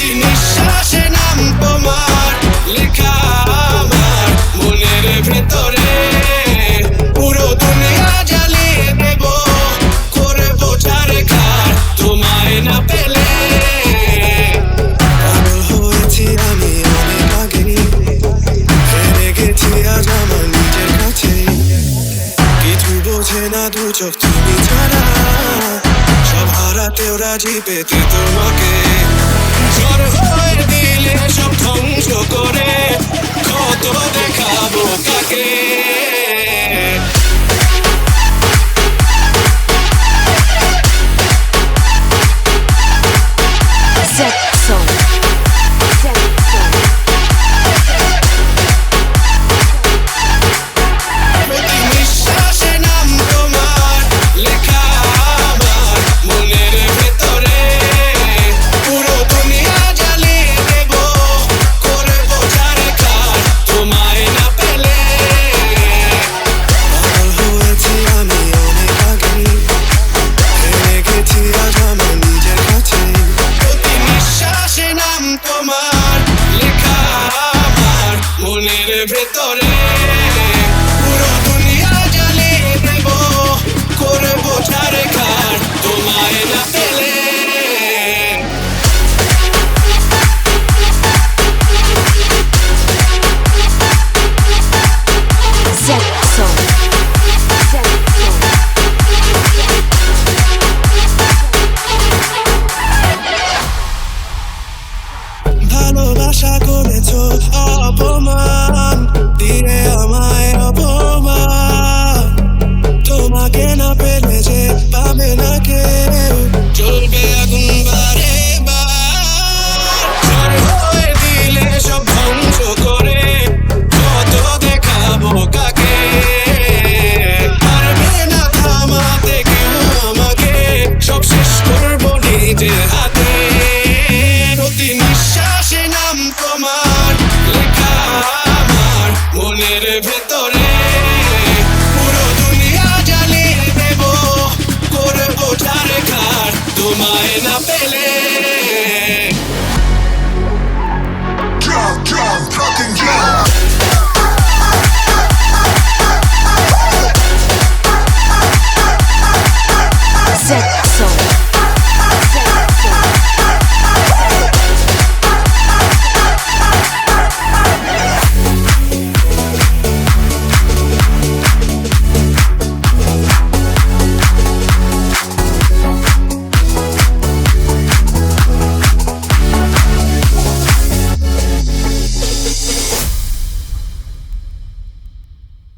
প্রতি নিঃশ্বাসে নাম তোমার লেখা আমার মনের ভেতরে। পুরো দুনিয়া জ্বালিয়ে দেব করে বোঝার কার তোমায় না পেলে। পাগল হয়েছি আমি অনেক আগেই, হেরে গেছি আজ আমার নিজের কাছে। কিছু বোঝে না দু চোখ তুমি ছাড়া, সব হারাতেও রাজি পেতে তোমাকে। ঝড় হয়ে দিলে সব ধ্বংস করে কত দেখাবো কাকে। প্রতি নিঃশ্বাসে নাম তোমার লেখা আমার মনের ভেতরে। পুরো দুনিয়া জ্বালিয়ে দেব করে বোঝার কার তোমায় না পেলে। পাগল হয়েছি আমি অনেক আগেই, হেরে গেছি আজ আমার নিজের কাছে। প্রতি নিঃশ্বাসে নাম তোমার লেখা আমার মনের ভেতরে।